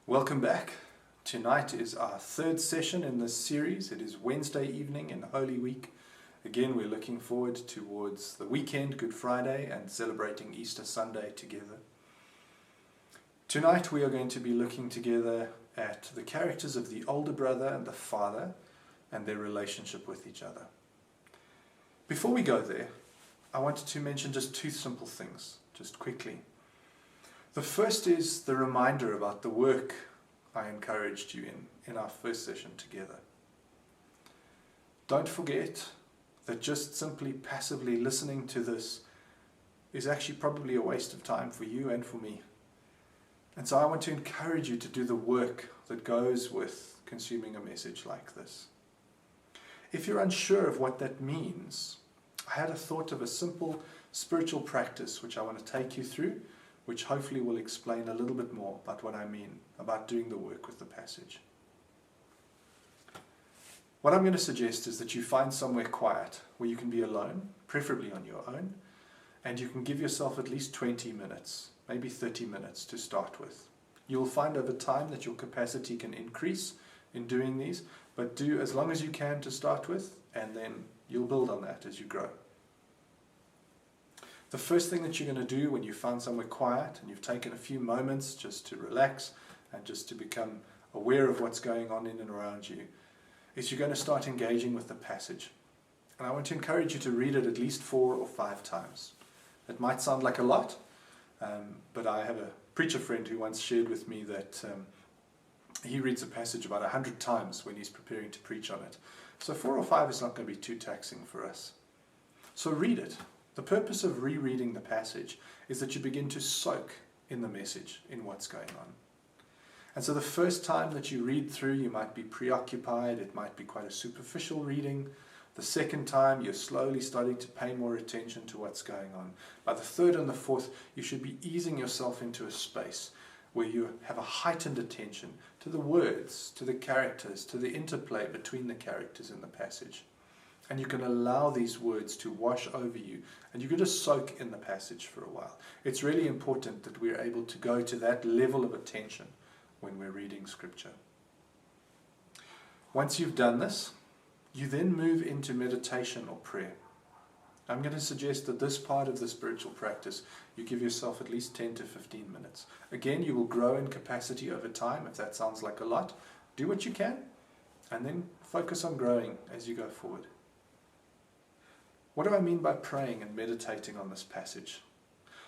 Welcome back. Tonight is our third session in this series. It is Wednesday evening in Holy Week. Again, we're looking forward towards the weekend, Good Friday, and celebrating Easter Sunday together. Tonight we are going to be looking together at the characters of the older brother and the father and their relationship with each other. Before we go there, I wanted to mention just two simple things, just quickly. The first is the reminder about the work I encouraged you in our first session together. Don't forget that just simply passively listening to this is actually probably a waste of time for you and for me. And so I want to encourage you to do the work that goes with consuming a message like this. If you're unsure of what that means, I had a thought of a simple spiritual practice which I want to take you through, which hopefully will explain a little bit more about what I mean about doing the work with the passage. What I'm going to suggest is that you find somewhere quiet where you can be alone, preferably on your own, and you can give yourself at least 20 minutes, maybe 30 minutes to start with. You'll find over time that your capacity can increase in doing these, but do as long as you can to start with, and then you'll build on that as you grow. The first thing that you're going to do when you find somewhere quiet and you've taken a few moments just to relax and just to become aware of what's going on in and around you is you're going to start engaging with the passage. And I want to encourage you to read it at least 4 or 5 times. It might sound like a lot, but I have a preacher friend who once shared with me that he reads a passage about 100 times when he's preparing to preach on it. So 4 or 5 is not going to be too taxing for us. So read it. The purpose of rereading the passage is that you begin to soak in the message, in what's going on. And so the first time that you read through, you might be preoccupied, it might be quite a superficial reading. The second time, you're slowly starting to pay more attention to what's going on. By the third and the fourth, you should be easing yourself into a space where you have a heightened attention to the words, to the characters, to the interplay between the characters in the passage. And you can allow these words to wash over you, and you're going to soak in the passage for a while. It's really important that we're able to go to that level of attention when we're reading Scripture. Once you've done this, you then move into meditation or prayer. I'm going to suggest that this part of the spiritual practice, you give yourself at least 10 to 15 minutes. Again, you will grow in capacity over time. If that sounds like a lot, do what you can, and then focus on growing as you go forward. What do I mean by praying and meditating on this passage?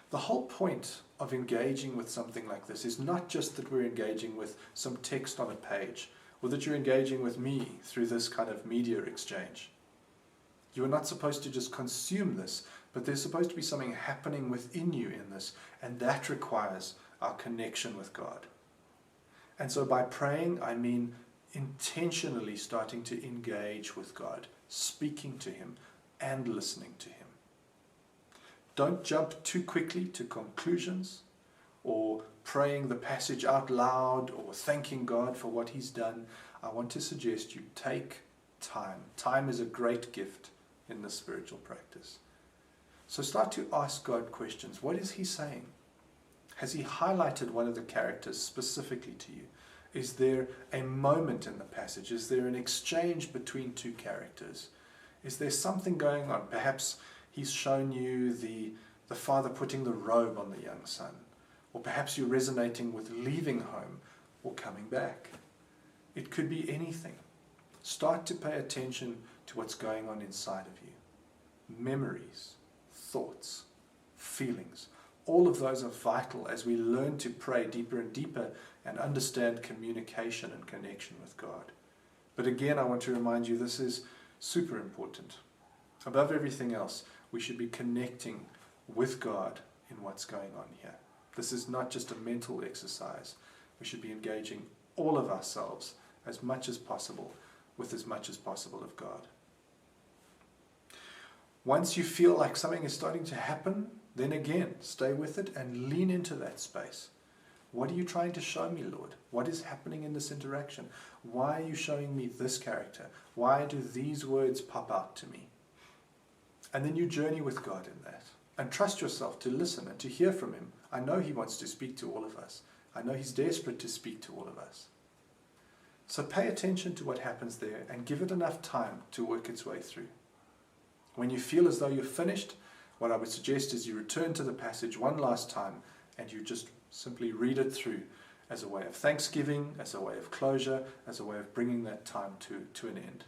The whole point of engaging with something like this is not just that we're engaging with some text on a page, or that you're engaging with me through this kind of media exchange. You are not supposed to just consume this, but there's supposed to be something happening within you in this, and that requires our connection with God. And so by praying, I mean intentionally starting to engage with God, speaking to Him, and listening to Him. Don't jump too quickly to conclusions or praying the passage out loud or thanking God for what He's done. I want to suggest you take time. Time is a great gift in this spiritual practice. So start to ask God questions. What is He saying? Has He highlighted one of the characters specifically to you? Is there a moment in the passage? Is there an exchange between two characters? Is there something going on? Perhaps He's shown you the father putting the robe on the young son. Or perhaps you're resonating with leaving home or coming back. It could be anything. Start to pay attention to what's going on inside of you. Memories, thoughts, feelings. All of those are vital as we learn to pray deeper and deeper and understand communication and connection with God. But again, I want to remind you, this is super important. Above everything else, we should be connecting with God in what's going on here. This is not just a mental exercise. We should be engaging all of ourselves as much as possible with as much as possible of God. Once you feel like something is starting to happen, then again, stay with it and lean into that space. What are you trying to show me, Lord? What is happening in this interaction? Why are you showing me this character? Why do these words pop out to me? And then you journey with God in that. And trust yourself to listen and to hear from Him. I know He wants to speak to all of us. I know He's desperate to speak to all of us. So pay attention to what happens there and give it enough time to work its way through. When you feel as though you're finished, what I would suggest is you return to the passage one last time and you just simply read it through as a way of thanksgiving, as a way of closure, as a way of bringing that time to an end.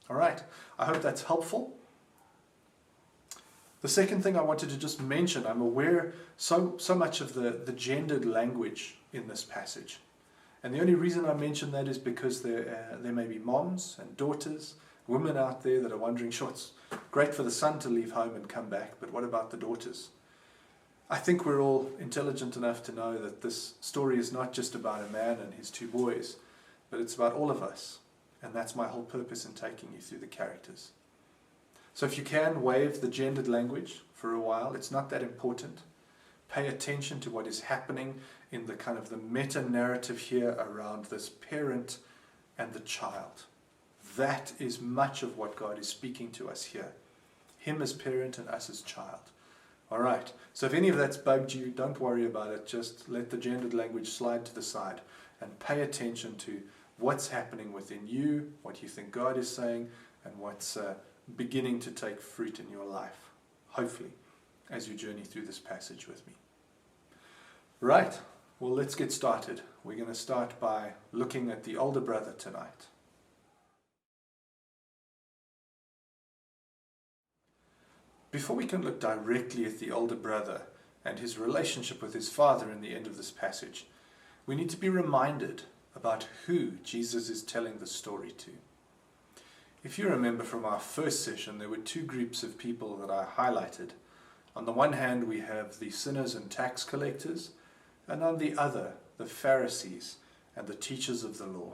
All right, I hope that's helpful. The second thing I wanted to just mention, I'm aware so much of the gendered language in this passage. And the only reason I mention that is because there may be moms and daughters, women out there that are wondering, sure, it's great for the son to leave home and come back, but what about the daughters? I think we're all intelligent enough to know that this story is not just about a man and his two boys, but it's about all of us. And that's my whole purpose in taking you through the characters. So if you can, waive the gendered language for a while. It's not that important. Pay attention to what is happening in the kind of the meta-narrative here around this parent and the child. That is much of what God is speaking to us here. Him as parent and us as child. All right, so if any of that's bugged you, don't worry about it. Just let the gendered language slide to the side and pay attention to what's happening within you, what you think God is saying, and what's beginning to take fruit in your life, hopefully, as you journey through this passage with me. Right, well, let's get started. We're going to start by looking at the older brother tonight. Before we can look directly at the older brother and his relationship with his father in the end of this passage, we need to be reminded about who Jesus is telling the story to. If you remember from our first session, there were two groups of people that I highlighted. On the one hand, we have the sinners and tax collectors, and on the other, the Pharisees and the teachers of the law.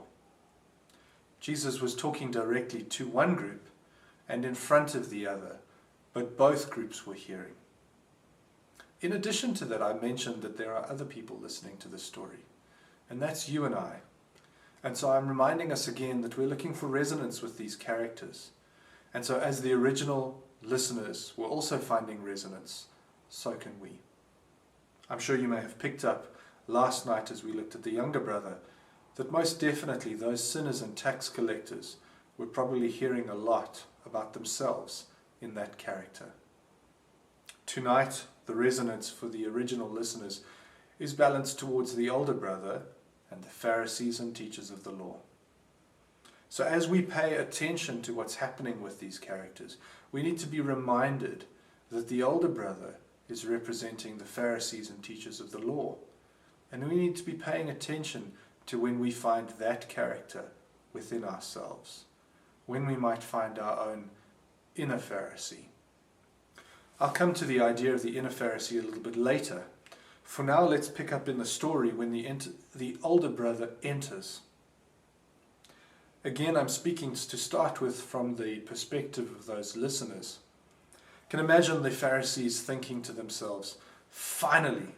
Jesus was talking directly to one group and in front of the other, but both groups were hearing. In addition to that, I mentioned that there are other people listening to the story, and that's you and I. And so I'm reminding us again that we're looking for resonance with these characters. And so as the original listeners were also finding resonance, so can we. I'm sure you may have picked up last night as we looked at the younger brother that most definitely those sinners and tax collectors were probably hearing a lot about themselves in that character. Tonight, the resonance for the original listeners is balanced towards the older brother and the Pharisees and teachers of the law. So as we pay attention to what's happening with these characters, we need to be reminded that the older brother is representing the Pharisees and teachers of the law. And we need to be paying attention to when we find that character within ourselves, when we might find our own inner Pharisee. I'll come to the idea of the inner Pharisee a little bit later. For now, let's pick up in the story when the older brother enters. Again, I'm speaking to start with from the perspective of those listeners. Can imagine the Pharisees thinking to themselves, finally,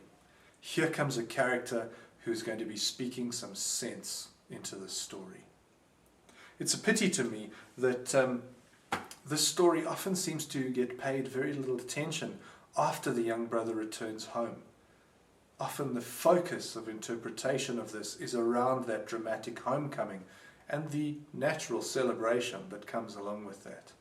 here comes a character who's going to be speaking some sense into the story. It's a pity to me that this story often seems to get paid very little attention after the young brother returns home. Often the focus of interpretation of this is around that dramatic homecoming and the natural celebration that comes along with that.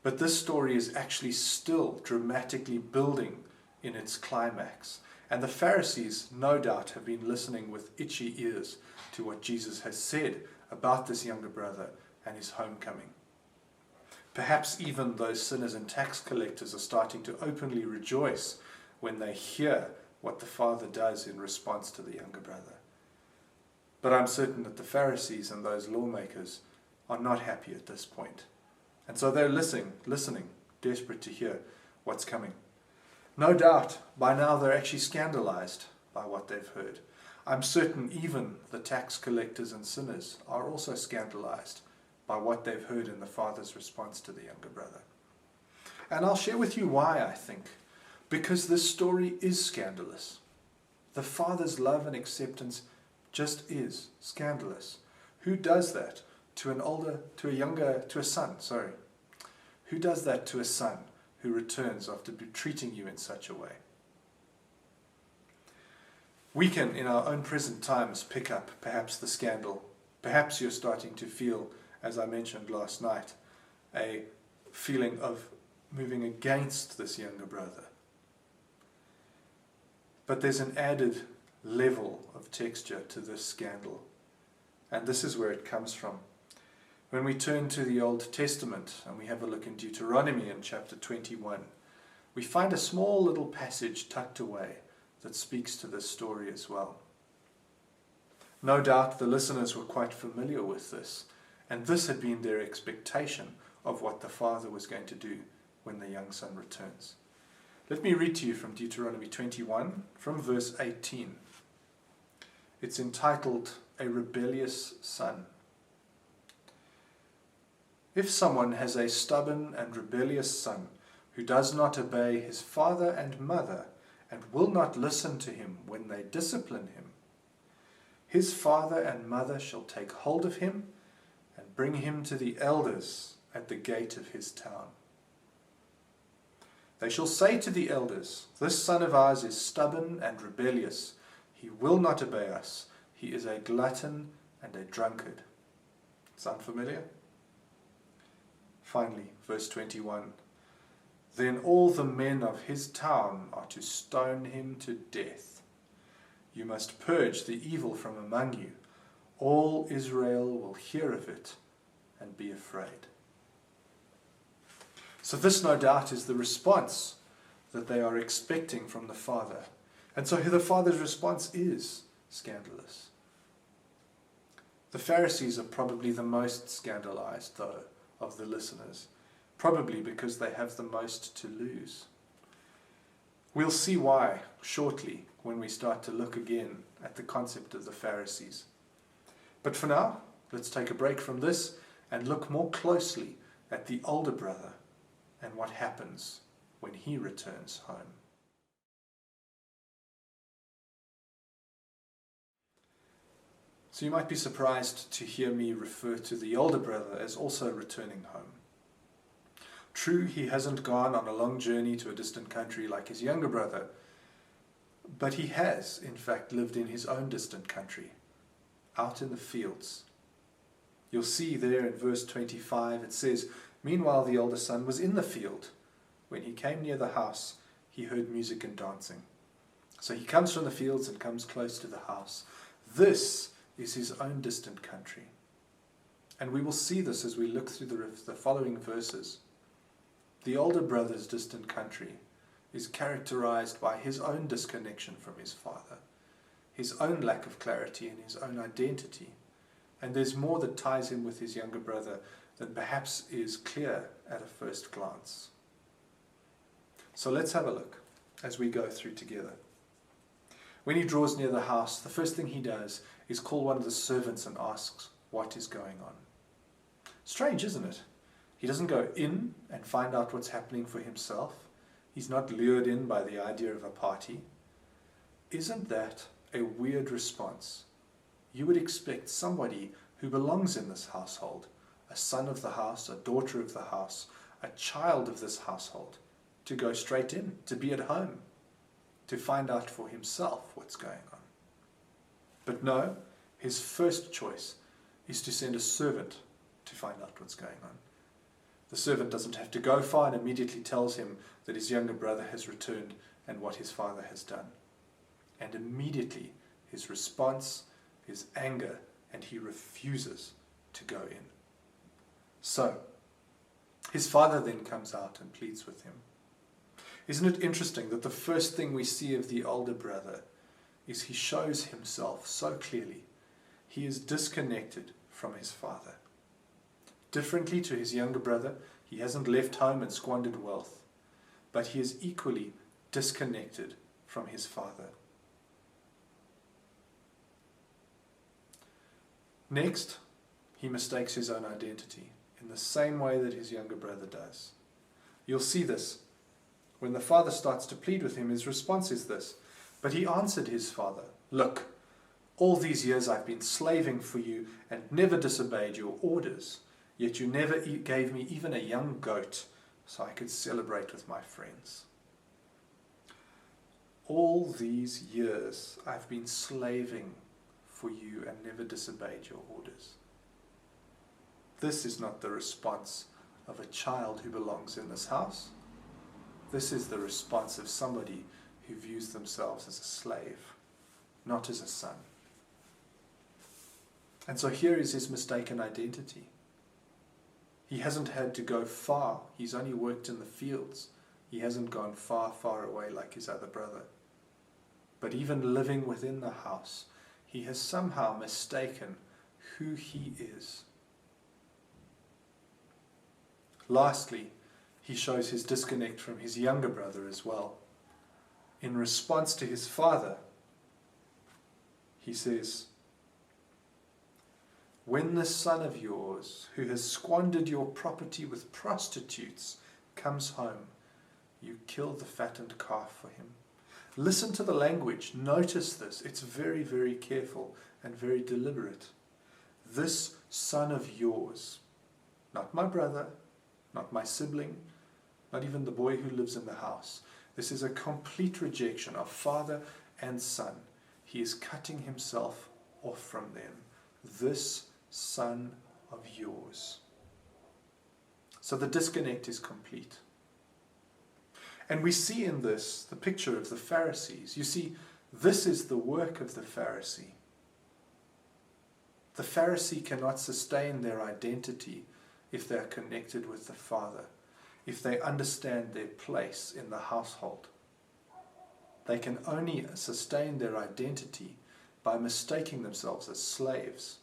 But this story is actually still dramatically building in its climax. And the Pharisees, no doubt, have been listening with itchy ears to what Jesus has said about this younger brother and his homecoming. Perhaps even those sinners and tax collectors are starting to openly rejoice when they hear what the Father does in response to the younger brother. But I'm certain that the Pharisees and those lawmakers are not happy at this point. And so they're listening, desperate to hear what's coming. No doubt, by now they're actually scandalized by what they've heard. I'm certain even the tax collectors and sinners are also scandalized by what they've heard in the Father's response to the younger brother. And I'll share with you why, I think. Because this story is scandalous. The Father's love and acceptance just is scandalous. Who does that to a son? Who does that to a son who returns after treating you in such a way? We can, in our own present times, pick up perhaps the scandal. Perhaps you're starting to feel, as I mentioned last night, a feeling of moving against this younger brother. But there's an added level of texture to this scandal, and this is where it comes from. When we turn to the Old Testament and we have a look in Deuteronomy in chapter 21, we find a small little passage tucked away that speaks to this story as well. No doubt the listeners were quite familiar with this, and this had been their expectation of what the father was going to do when the young son returns. Let me read to you from Deuteronomy 21, from verse 18. It's entitled, A Rebellious Son. If someone has a stubborn and rebellious son who does not obey his father and mother and will not listen to him when they discipline him, his father and mother shall take hold of him and bring him to the elders at the gate of his town. They shall say to the elders, This son of ours is stubborn and rebellious. He will not obey us. He is a glutton and a drunkard. Sound familiar? Finally, verse 21. Then all the men of his town are to stone him to death. You must purge the evil from among you. All Israel will hear of it and be afraid. So this, no doubt, is the response that they are expecting from the father. And so the father's response is scandalous. The Pharisees are probably the most scandalized, though, of the listeners, probably because they have the most to lose. We'll see why shortly when we start to look again at the concept of the Pharisees. But for now, let's take a break from this and look more closely at the older brother and what happens when he returns home. So you might be surprised to hear me refer to the older brother as also returning home. True, he hasn't gone on a long journey to a distant country like his younger brother, but he has, in fact, lived in his own distant country, out in the fields. You'll see there in verse 25, it says, Meanwhile the older son was in the field. When he came near the house, he heard music and dancing. So he comes from the fields and comes close to the house. This is his own distant country. And we will see this as we look through the following verses. The older brother's distant country is characterized by his own disconnection from his father, his own lack of clarity in his own identity. And there's more that ties him with his younger brother than perhaps is clear at a first glance. So let's have a look as we go through together. When he draws near the house, the first thing he does is call one of the servants and asks what is going on. Strange, isn't it? He doesn't go in and find out what's happening for himself. He's not lured in by the idea of a party. Isn't that a weird response? You would expect somebody who belongs in this household, a son of the house, a daughter of the house, a child of this household, to go straight in, to be at home, to find out for himself what's going on. But no, his first choice is to send a servant to find out what's going on. The servant doesn't have to go far and immediately tells him that his younger brother has returned and what his father has done. And immediately his response is anger, and he refuses to go in. So, his father then comes out and pleads with him. Isn't it interesting that the first thing we see of the older brother is he shows himself so clearly. He is disconnected from his father. Differently to his younger brother, he hasn't left home and squandered wealth, but he is equally disconnected from his father. Next, he mistakes his own identity in the same way that his younger brother does. You'll see this. When the father starts to plead with him, his response is this. But he answered his father, Look, all these years I've been slaving for you and never disobeyed your orders, yet you never gave me even a young goat so I could celebrate with my friends. all these years I've been slaving for you and never disobeyed your orders. This is not the response of a child who belongs in this house. This is the response of somebody who views themselves as a slave, not as a son. And so here is his mistaken identity. He hasn't had to go far. He's only worked in the fields. He hasn't gone far, far away like his other brother. But even living within the house, he has somehow mistaken who he is. Lastly, he shows his disconnect from his younger brother as well. In response to his father, he says, "When this son of yours, who has squandered your property with prostitutes, comes home, you kill the fattened calf for him." Listen to the language. Notice this. It's very, very careful and very deliberate. This son of yours, not my brother, not my sibling, not even the boy who lives in the house. This is a complete rejection of father and son. He is cutting himself off from them. This son of yours. So the disconnect is complete. And we see in this the picture of the Pharisees. You see, this is the work of the Pharisee. The Pharisee cannot sustain their identity if they are connected with the Father, if they understand their place in the household. They can only sustain their identity by mistaking themselves as slaves.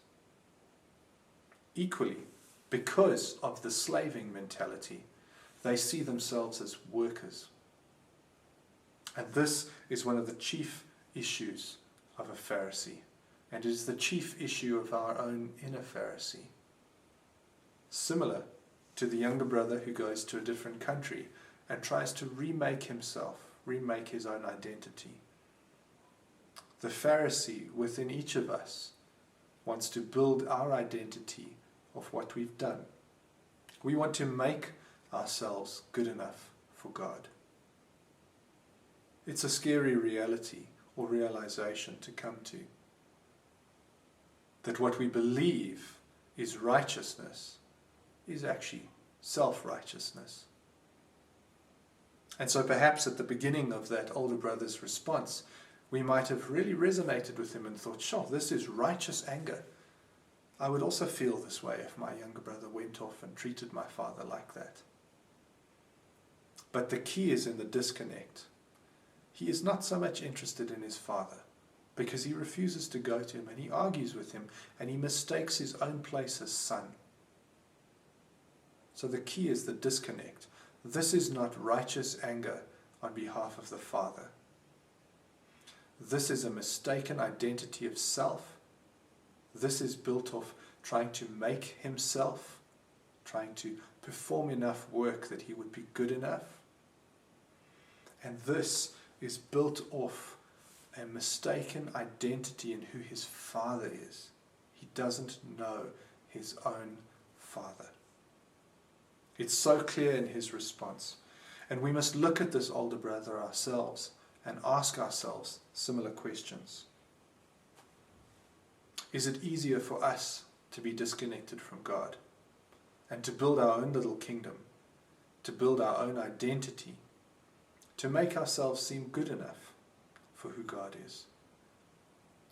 Equally, because of the slaving mentality, they see themselves as workers. And this is one of the chief issues of a Pharisee, and it is the chief issue of our own inner Pharisee. Similar to the younger brother who goes to a different country and tries to remake himself, remake his own identity. The Pharisee within each of us wants to build our identity of what we've done. We want to make ourselves good enough for God. It's a scary reality or realization to come to. That what we believe is righteousness is actually self-righteousness. And so perhaps at the beginning of that older brother's response, we might have really resonated with him and thought, sure, this is righteous anger. I would also feel this way if my younger brother went off and treated my father like that. But the key is in the disconnect. He is not so much interested in his father because he refuses to go to him and he argues with him and he mistakes his own place as son. So the key is the disconnect. This is not righteous anger on behalf of the Father. This is a mistaken identity of self. This is built off trying to make himself, trying to perform enough work that he would be good enough. And this is built off a mistaken identity in who his father is. He doesn't know his own father. It's so clear in his response. And we must look at this older brother ourselves and ask ourselves similar questions. Is it easier for us to be disconnected from God and to build our own little kingdom, to build our own identity, to make ourselves seem good enough for who God is?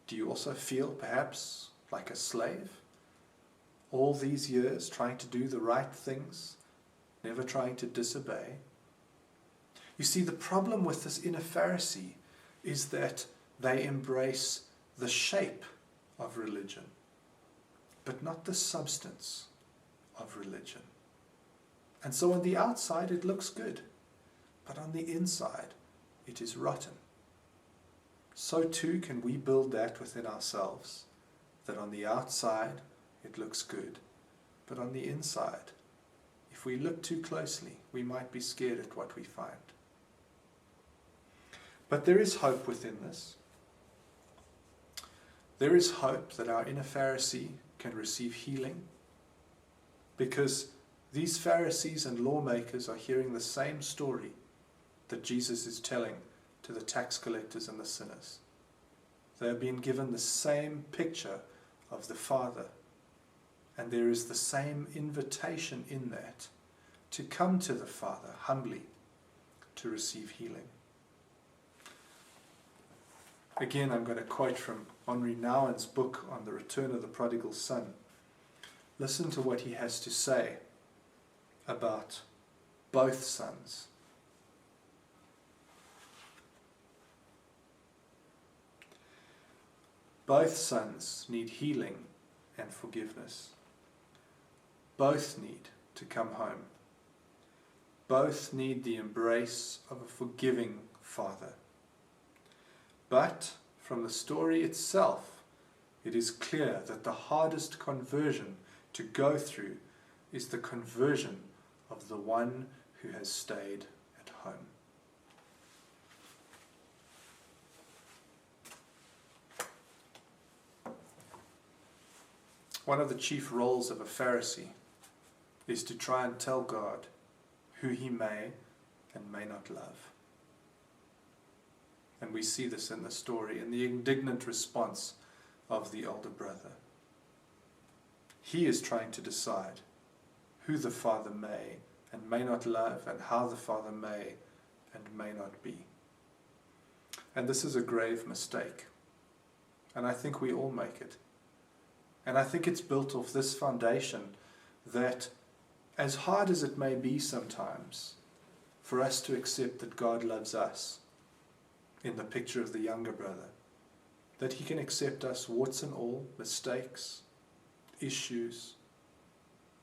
Do you also feel perhaps like a slave? All these years trying to do the right things, never trying to disobey? You see, the problem with this inner Pharisee is that they embrace the shape of religion, but not the substance of religion. And so on the outside it looks good, but on the inside it is rotten. So too can we build that within ourselves, that on the outside it looks good, but on the inside, if we look too closely, we might be scared at what we find. But there is hope within this. There is hope that our inner Pharisee can receive healing, because these Pharisees and lawmakers are hearing the same story that Jesus is telling to the tax collectors and the sinners. They have been given the same picture of the Father, and there is the same invitation in that to come to the Father humbly to receive healing. Again, I'm going to quote from Henri Nouwen's book on the return of the prodigal son. Listen to what he has to say about both sons. Both sons need healing and forgiveness. Both need to come home. Both need the embrace of a forgiving Father. But from the story itself, it is clear that the hardest conversion to go through is the conversion of the one who has stayed at home. One of the chief roles of a Pharisee is to try and tell God who he may and may not love. And we see this in the story, in the indignant response of the older brother. He is trying to decide who the Father may and may not love, and how the Father may and may not be. And this is a grave mistake. And I think we all make it. And I think it's built off this foundation that, as hard as it may be sometimes for us to accept that God loves us, in the picture of the younger brother, that he can accept us warts and all, mistakes, issues,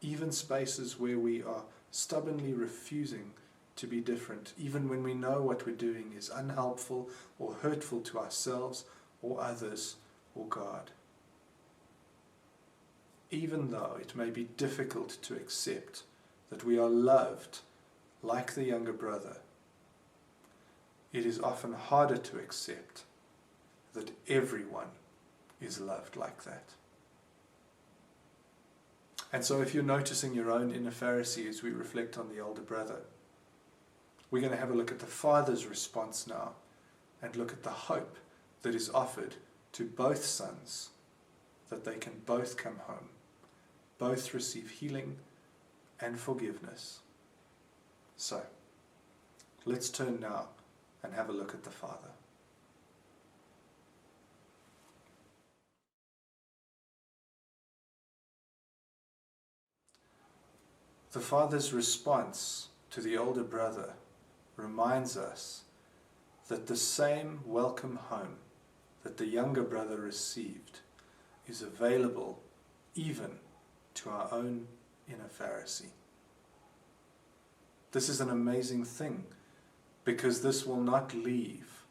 even spaces where we are stubbornly refusing to be different, even when we know what we're doing is unhelpful or hurtful to ourselves or others or God. Even though it may be difficult to accept that we are loved like the younger brother, it is often harder to accept that everyone is loved like that. And so if you're noticing your own inner Pharisee as we reflect on the older brother, we're going to have a look at the Father's response now and look at the hope that is offered to both sons, that they can both come home, both receive healing and forgiveness. So, let's turn now and have a look at the Father. The Father's response to the older brother reminds us that the same welcome home that the younger brother received is available even to our own inner Pharisee. This is an amazing thing, because this will not leave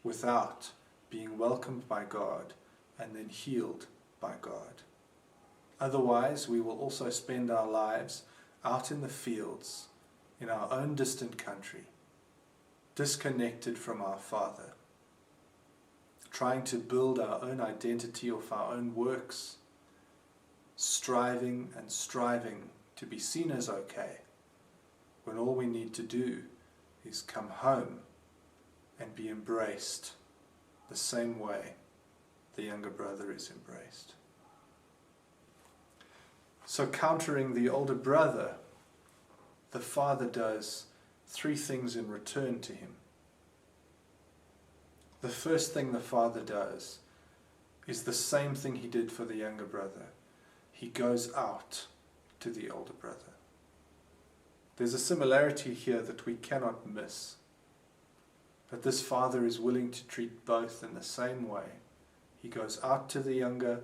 without being welcomed by God and then healed by God. Otherwise, we will also spend our lives out in the fields, in our own distant country, disconnected from our Father, trying to build our own identity off our own works, striving and striving to be seen as okay, when all we need to do is come home and be embraced the same way the younger brother is embraced. So countering the older brother, the Father does three things in return to him. The first thing the Father does is the same thing he did for the younger brother. He goes out to the older brother. There's a similarity here that we cannot miss. That this Father is willing to treat both in the same way. He goes out to the younger,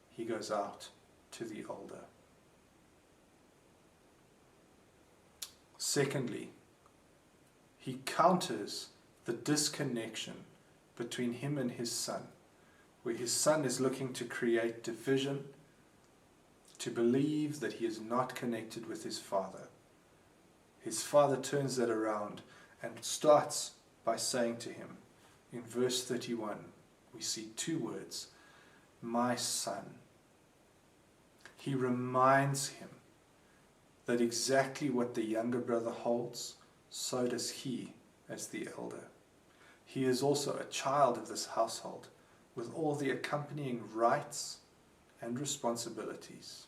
he goes out to the older. Secondly, he counters the disconnection between him and his son, where his son is looking to create division, to believe that he is not connected with his father. His father turns that around and starts by saying to him, in verse 31, we see two words, my son. He reminds him that exactly what the younger brother holds, so does he as the elder. he is also a child of this household, with all the accompanying rights and responsibilities.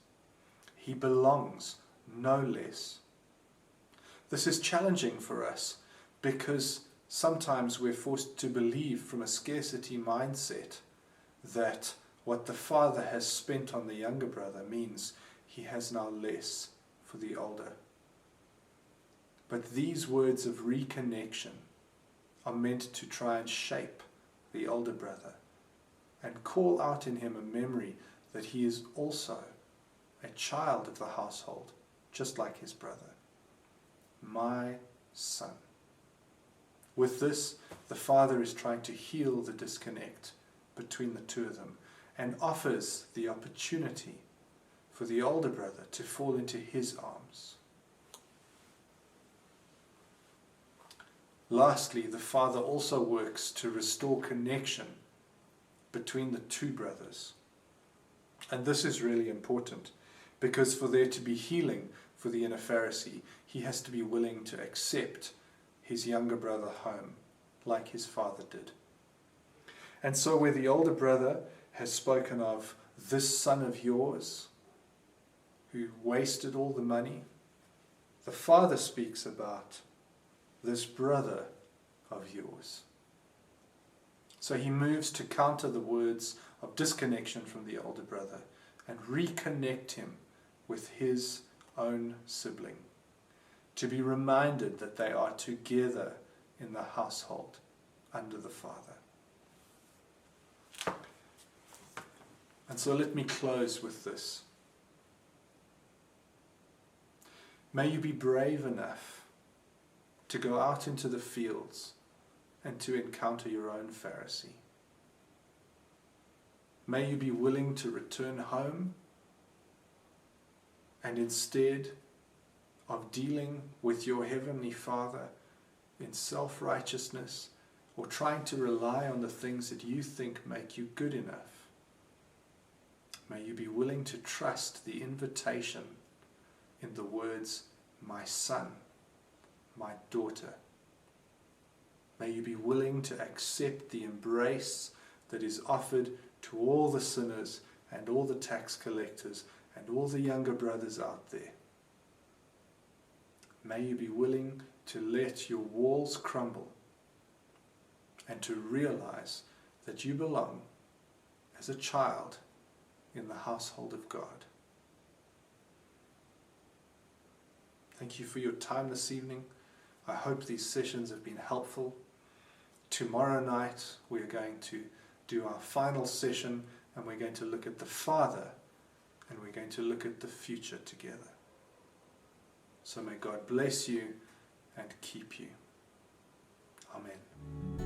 He belongs no less. This is challenging for us because sometimes we're forced to believe from a scarcity mindset that what the father has spent on the younger brother means he has now less for the older. But these words of reconnection are meant to try and shape the older brother and call out in him a memory that he is also a child of the household, just like his brother. My son. With this, the father is trying to heal the disconnect between the two of them and offers the opportunity for the older brother to fall into his arms. Lastly, the father also works to restore connection between the two brothers. And this is really important because for there to be healing for the inner Pharisee, he has to be willing to accept his younger brother home like his father did. And so where the older brother has spoken of this son of yours who wasted all the money, the father speaks about this brother of yours. So he moves to counter the words of disconnection from the older brother and reconnect him with his own sibling, to be reminded that they are together in the household under the Father. And so let me close with this. May you be brave enough to go out into the fields and to encounter your own Pharisee. May you be willing to return home and instead of dealing with your Heavenly Father in self-righteousness or trying to rely on the things that you think make you good enough, may you be willing to trust the invitation in the words, my son, my daughter. May you be willing to accept the embrace that is offered to all the sinners and all the tax collectors and all the younger brothers out there. May you be willing to let your walls crumble and to realize that you belong as a child in the household of God. Thank you for your time this evening. I hope these sessions have been helpful. Tomorrow night we're going to do our final session and we're going to look at the Father and we're going to look at the future together. So may God bless you and keep you. Amen.